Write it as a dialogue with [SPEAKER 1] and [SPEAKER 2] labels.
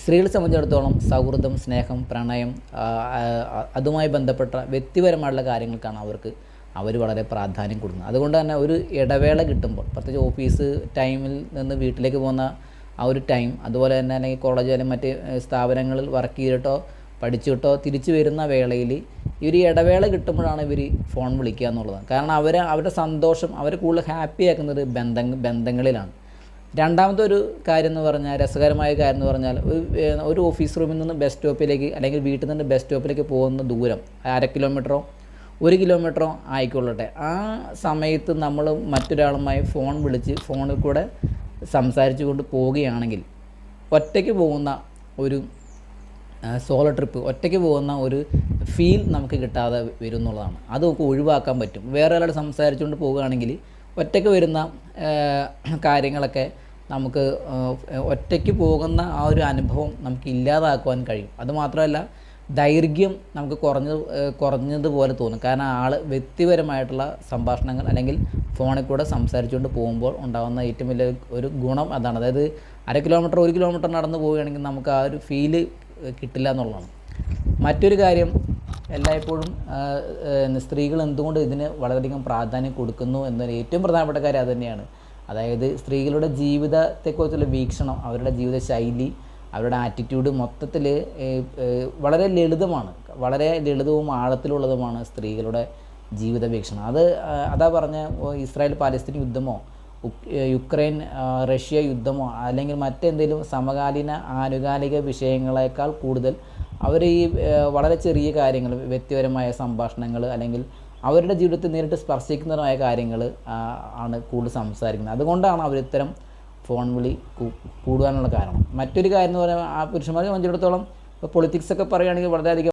[SPEAKER 1] സ്ത്രീകളെ സംബന്ധിച്ചിടത്തോളം സൗഹൃദം, സ്നേഹം, പ്രണയം, അതുമായി ബന്ധപ്പെട്ട വ്യക്തിപരമായിട്ടുള്ള കാര്യങ്ങൾക്കാണ് അവർ വളരെ പ്രാധാന്യം കൊടുക്കുന്നത്. അതുകൊണ്ട് തന്നെ ഒരു ഇടവേള കിട്ടുമ്പോൾ, പ്രത്യേകിച്ച് ഓഫീസ് ടൈമിൽ നിന്ന് വീട്ടിലേക്ക് പോകുന്ന ആ ഒരു ടൈം, അതുപോലെ തന്നെ അല്ലെങ്കിൽ കോളേജ് അല്ലെങ്കിൽ മറ്റ് സ്ഥാപനങ്ങളിൽ വർക്ക് ചെയ്തിട്ടോ പഠിച്ചിട്ടോ തിരിച്ചു വരുന്ന വേളയിൽ ഇവർ ഇടവേള കിട്ടുമ്പോഴാണ് ഇവർ ഫോൺ വിളിക്കുക എന്നുള്ളതാണ്. കാരണം അവരുടെ സന്തോഷം, അവർ കൂടുതൽ ഹാപ്പി ആക്കുന്നത് ബന്ധങ്ങളിലാണ്. രണ്ടാമത്തെ ഒരു കാര്യം എന്ന് പറഞ്ഞാൽ, രസകരമായ കാര്യം എന്ന് പറഞ്ഞാൽ, ഒരു ഓഫീസ് റൂമിൽ നിന്ന് ബസ് സ്റ്റോപ്പിലേക്ക് അല്ലെങ്കിൽ വീട്ടിൽ നിന്ന് ബസ് സ്റ്റോപ്പിലേക്ക് പോകുന്ന ദൂരം 1/2 കിലോമീറ്ററോ 1 കിലോമീറ്ററോ ആയിക്കൊള്ളട്ടെ, ആ സമയത്ത് നമ്മൾ മറ്റൊരാളുമായി ഫോൺ വിളിച്ച് ഫോണിൽ കൂടെ സംസാരിച്ചു കൊണ്ട് പോവുകയാണെങ്കിൽ ഒറ്റയ്ക്ക് പോകുന്ന ഒരു സോളോ ട്രിപ്പ്, ഒറ്റയ്ക്ക് പോകുന്ന ഒരു ഫീൽ നമുക്ക് കിട്ടാതെ വരും എന്നുള്ളതാണ്. അത് നമുക്ക് ഒഴിവാക്കാൻ പറ്റും. വേറെ ഒരാൾ സംസാരിച്ചുകൊണ്ട് പോവുകയാണെങ്കിൽ ഒറ്റയ്ക്ക് വരുന്ന കാര്യങ്ങളൊക്കെ നമുക്ക് ഒറ്റയ്ക്ക് പോകുന്ന ആ ഒരു അനുഭവം നമുക്ക് ഇല്ലാതാക്കുവാൻ കഴിയും. അതുമാത്രമല്ല, ദൈർഘ്യം നമുക്ക് കുറഞ്ഞതുപോലെ തോന്നും. കാരണം വ്യക്തിപരമായിട്ടുള്ള സംഭാഷണങ്ങൾ അല്ലെങ്കിൽ ഫോണിൽ കൂടെ സംസാരിച്ചുകൊണ്ട് പോകുമ്പോൾ ഉണ്ടാകുന്ന ഏറ്റവും വലിയ ഒരു ഗുണം അതാണ്. അതായത് 1/2 കിലോമീറ്റർ 1 കിലോമീറ്റർ നടന്ന് പോവുകയാണെങ്കിൽ നമുക്ക് ആ ഒരു ഫീല് കിട്ടില്ല എന്നുള്ളതാണ്. മറ്റൊരു കാര്യം, എല്ലായ്പ്പോഴും സ്ത്രീകൾ എന്തുകൊണ്ട് ഇതിന് വളരെയധികം പ്രാധാന്യം കൊടുക്കുന്നു എന്നൊരു ഏറ്റവും പ്രധാനപ്പെട്ട കാര്യം അതുതന്നെയാണ്. അതായത് സ്ത്രീകളുടെ ജീവിതത്തെക്കുറിച്ചുള്ള വീക്ഷണം, അവരുടെ ജീവിത ശൈലി, അവരുടെ ആറ്റിറ്റ്യൂഡ് മൊത്തത്തിൽ വളരെ വളരെ ലളിതവും ആഴത്തിലുള്ളതുമാണ് സ്ത്രീകളുടെ ജീവിത വീക്ഷണം. അതാ പറഞ്ഞ ഇസ്രായേൽ പാലസ്തീൻ യുദ്ധമോ യുക്രൈൻ റഷ്യ യുദ്ധമോ അല്ലെങ്കിൽ മറ്റെന്തെങ്കിലും സമകാലീന ആനുകാലിക വിഷയങ്ങളെക്കാൾ കൂടുതൽ അവർ ഈ വളരെ ചെറിയ കാര്യങ്ങൾ, വ്യക്തിപരമായ സംഭാഷണങ്ങൾ അല്ലെങ്കിൽ അവരുടെ ജീവിതത്തിൽ നേരിട്ട് സ്പർശിക്കുന്നതായ കാര്യങ്ങൾ ആണ് കൂടുതൽ സംസാരിക്കുന്നത്. അതുകൊണ്ടാണ് അവരിത്തരം ഫോൺ വിളി കൂടുവാനുള്ള കാരണം. മറ്റൊരു കാര്യം എന്ന് പറയുമ്പോൾ, ആ പുരുഷന്മാരെ സംബന്ധിച്ചിടത്തോളം പൊളിറ്റിക്സൊക്കെ പറയുകയാണെങ്കിൽ വളരെയധികം